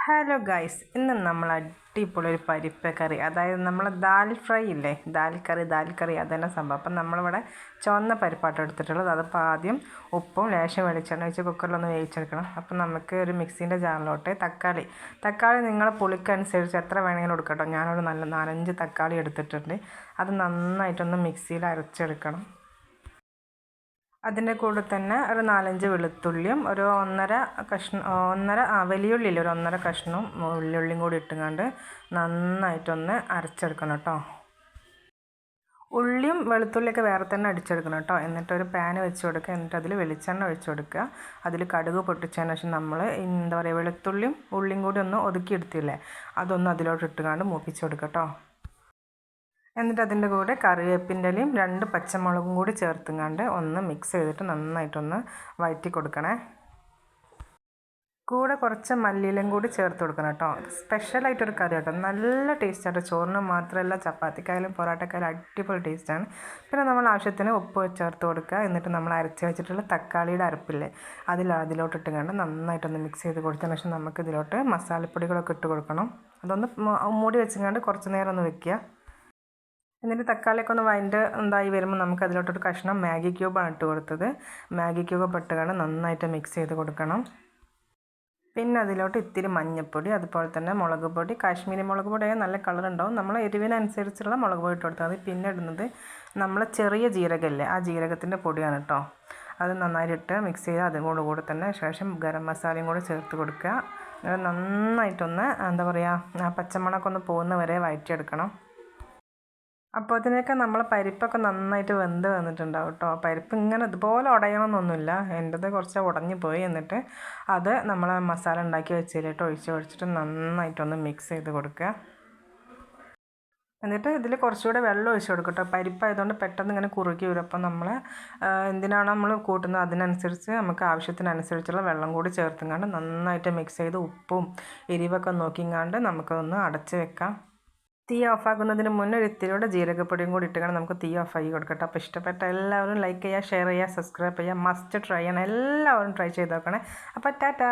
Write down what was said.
Hello guys, ഇന്ന് നമ്മൾ അടിപൊളി ഒരു പരിപ്പ് കറി, അതായത് നമ്മൾ ദാൽ ഫ്രൈ ഇല്ലേ, ദാൽ കറി അതന്നെ സംഭവം. അപ്പം നമ്മളിവിടെ ചുവന്ന പരിപ്പാട്ട് എടുത്തിട്ടുള്ളത്. അതിപ്പോൾ ആദ്യം ഉപ്പും ലേശം വെളിച്ചെണ്ണ വെച്ച് കുക്കറിലൊന്ന് വേവിച്ചെടുക്കണം. അപ്പം നമുക്ക് ഒരു മിക്സീൻ്റെ ജാറിലോട്ട് തക്കാളി നിങ്ങളെ പുളിക്കനുസരിച്ച് എത്ര വേണമെങ്കിലും എടുക്കട്ടോ. ഞാനൊരു 4-5 തക്കാളി എടുത്തിട്ടുണ്ട്. അത് നന്നായിട്ടൊന്ന് മിക്സിയിൽ അരച്ചെടുക്കണം. അതിൻ്റെ കൂടെ തന്നെ ഒരു 4-5 വെളുത്തുള്ളിയും ഒരു വലിയുള്ളിയിൽ ഒരു 1.5 കഷ്ണവും ഉള്ളിയും കൂടി ഇട്ടുകൊണ്ട് നന്നായിട്ടൊന്ന് അരച്ചെടുക്കണം കേട്ടോ. ഉള്ളിയും വെളുത്തുള്ളിയൊക്കെ വേറെ തന്നെ അടിച്ചെടുക്കണം കേട്ടോ. എന്നിട്ടൊരു പാൻ വെച്ച് കൊടുക്കുക. എന്നിട്ട് അതിൽ വെളിച്ചെണ്ണ ഒഴിച്ച് കൊടുക്കുക. അതിൽ കടുക് പൊട്ടിച്ചതിന് ശേഷം നമ്മൾ വെളുത്തുള്ളിയും ഉള്ളിയും കൂടി ഒന്ന് ഒതുക്കിയെടുത്തില്ലേ, അതൊന്ന് അതിലോട്ട് ഇട്ടുകൊണ്ട് മൂപ്പിച്ച് കൊടുക്കുക കേട്ടോ. എന്നിട്ട് അതിൻ്റെ കൂടെ കറിവേപ്പിൻ്റെ ഇലയും 2 പച്ചമുളകും കൂടി ചേർത്തുകൊണ്ട് ഒന്ന് മിക്സ് ചെയ്തിട്ട് നന്നായിട്ടൊന്ന് വഴറ്റി കൊടുക്കണേ. കൂടെ കുറച്ച് മല്ലിയിലയും കൂടി ചേർത്ത് കൊടുക്കണം കേട്ടോ. സ്പെഷ്യലായിട്ടൊരു കറി കേട്ടോ, നല്ല ടേസ്റ്റായിട്ട്. ചോറിന് മാത്രമല്ല, ചപ്പാത്തിക്കായാലും പൊറോട്ടക്കായാലും അടിപൊളി ടേസ്റ്റാണ്. പിന്നെ നമ്മൾ ആവശ്യത്തിന് ഉപ്പ് ചേർത്ത് കൊടുക്കുക. എന്നിട്ട് നമ്മൾ അരച്ച് വെച്ചിട്ടുള്ള തക്കാളിയുടെ അരപ്പില്ലേ, അതിലോട്ട് ഇട്ടുകൊണ്ട് നന്നായിട്ടൊന്ന് മിക്സ് ചെയ്ത് കൊടുത്തതിന് ശേഷം നമുക്ക് ഇതിലോട്ട് മസാലപ്പൊടികളൊക്കെ ഇട്ട് കൊടുക്കണം. അതൊന്ന് മൂടി വെച്ചുകൊണ്ട് കുറച്ച് നേരം ഒന്ന് വെക്കുക. എന്നിട്ട് തക്കാളിയൊക്കെ ഒന്ന് ഇതായി വരുമ്പോൾ നമുക്ക് അതിലോട്ടൊരു കഷ്ണം മാഗി ക്യൂബാണ് ഇട്ട് കൊടുത്തത്. മാഗി ക്യൂബ് ഇട്ടുകൊണ്ട് നന്നായിട്ട് മിക്സ് ചെയ്ത് കൊടുക്കണം. പിന്നെ അതിലോട്ട് ഇത്തിരി മഞ്ഞൾപ്പൊടി, അതുപോലെ തന്നെ മുളക് പൊടി, കാശ്മീരി മുളക് പൊടിയായ നല്ല കളർ ഉണ്ടാവും. നമ്മൾ എരിവിനനുസരിച്ചുള്ള മുളക് പൊടി ഇട്ട് കൊടുത്താൽ മതി. പിന്നെ ഇടുന്നത് നമ്മൾ ചെറിയ ജീരകമില്ലേ, ആ ജീരകത്തിൻ്റെ പൊടിയാണ് കേട്ടോ. അത് നന്നായിട്ട് മിക്സ് ചെയ്ത് അതും കൂടെ തന്നെ ശേഷം ഗരം മസാലയും കൂടി ചേർത്ത് കൊടുക്കുക. നന്നായിട്ടൊന്ന് ആ പച്ചമണമൊക്കെ ഒന്ന് പോകുന്ന വരെ വഴറ്റിയെടുക്കണം. അപ്പോൾ അതിനൊക്കെ നമ്മൾ പരിപ്പൊക്കെ നന്നായിട്ട് വെന്ത് വന്നിട്ടുണ്ടാവും കേട്ടോ. പരിപ്പ് ഇങ്ങനെ ഇതുപോലെ ഉടയണമെന്നൊന്നുമില്ല, എൻ്റെത് കുറച്ച് ഉടഞ്ഞു പോയി. എന്നിട്ട് അത് നമ്മൾ മസാല ഉണ്ടാക്കി വെച്ചതിലിട്ട് ഒഴിച്ചിട്ട് നന്നായിട്ടൊന്ന് മിക്സ് ചെയ്ത് കൊടുക്കുക. എന്നിട്ട് ഇതിൽ കുറച്ചുകൂടെ വെള്ളം ഒഴിച്ച് കൊടുക്കും കേട്ടോ. പരിപ്പായതുകൊണ്ട് പെട്ടെന്ന് ഇങ്ങനെ കുറുകി വരും. അപ്പം നമ്മൾ എന്തിനാണോ നമ്മൾ കൂട്ടുന്നത് അതിനനുസരിച്ച് നമുക്ക് ആവശ്യത്തിനനുസരിച്ചുള്ള വെള്ളം കൂടി ചേർത്തുകൊണ്ട് നന്നായിട്ട് മിക്സ് ചെയ്ത് ഉപ്പും എരിവൊക്കെ നോക്കിങ്ങാണ്ട് നമുക്കൊന്ന് അടച്ച് വെക്കാം. തീ ഓഫാക്കുന്നതിന് മുന്നേ ഒരു ഇത്തിരിയുടെ ജീരകപ്പൊടിയും കൂടി ഇട്ടുകൊണ്ട് നമുക്ക് തീ ഓഫാക്കി കൊടുക്കട്ടെ. അപ്പോൾ ഇഷ്ടപ്പെട്ട എല്ലാവരും ലൈക്ക് ചെയ്യുക, ഷെയർ ചെയ്യുക, സബ്സ്ക്രൈബ് ചെയ്യുക. മസ്റ്റ് ട്രൈ ചെയ്യണം, എല്ലാവരും ട്രൈ ചെയ്ത് നോക്കണേ. അപ്പോൾ ടാറ്റാ.